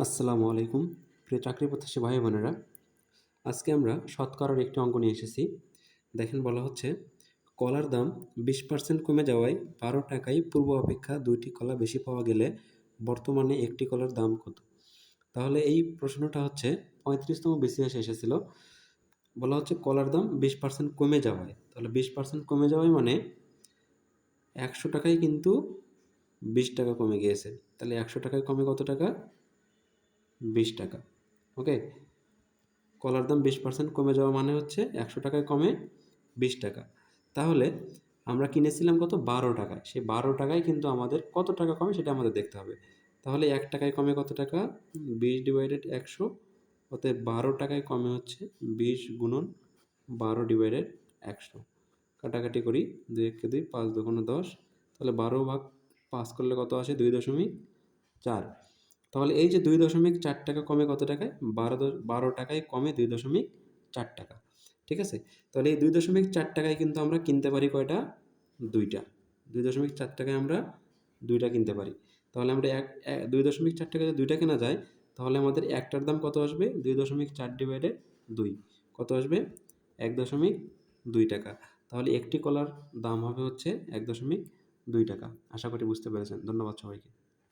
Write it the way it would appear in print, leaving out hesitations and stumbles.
আসসালামু আলাইকুম প্রিয় চাকরি প্রত্যাশী ভাই বোনেরা। আজকে আমরা শতকরার একটি অঙ্ক নিয়ে এসেছি। দেখেন বলা হচ্ছে কলার দাম 20% কমে যাওয়ায় 12 টাকায় পূর্ব অপেক্ষা 2টি কলা বেশি পাওয়া গেলে বর্তমানে একটি কলার দাম কত? তাহলে এই প্রশ্নটা হচ্ছে 35তম বিসিএসে এসেছিল। বলা হচ্ছে কলার দাম 20% কমে যাওয়ায়, তাহলে 20% কমে যাওয়ায় মানে 100 টাকায় কিন্তু 20 টাকা কমে গিয়েছে। তাহলে 100 টাকায় কমে কত টাকা? 20 টাকা। ওকে, কলার দাম 20% কমে যাওয়া মানে হচ্ছে 100 টাকায় কমে 20 টাকা। তাহলে আমরা কিনেছিলাম কত? 12 টাকায়। সেই 12 টাকায় কিন্তু আমাদের কত টাকা কমে সেটা আমাদের দেখতে হবে। তাহলে 1 টাকায় কমে কত টাকা? 20/100, অতএব 12 টাকায় কমে হচ্ছে 20 গুণন 12/100। কাটাকাটি করি, 2 একে 2, 5 দুগুণে 10। তাহলে 12/5 করলে কত আসে? 2.4। তাহলে এই যে 2.4 টাকা কমে কত টাকায়? 12 টাকায় কমে 2.4 টাকা। ঠিক আছে? তাহলে এই 2.4 টাকায় কিন্তু আমরা কিনতে পারি কয়টা? 2টা। 2.4 টাকায় আমরা 2টা কিনতে পারি। তাহলে আমরা 2.4 টাকায় যদি 2টা কেনা যায়, তাহলে আমাদের একটার দাম কত আসবে? 2.4/2। কত আসবে? 1.2 টাকা। তাহলে একটি কলার দাম হবে হচ্ছে 1.2 টাকা। আশা করি বুঝতে পেরেছেন। ধন্যবাদ সবাইকে।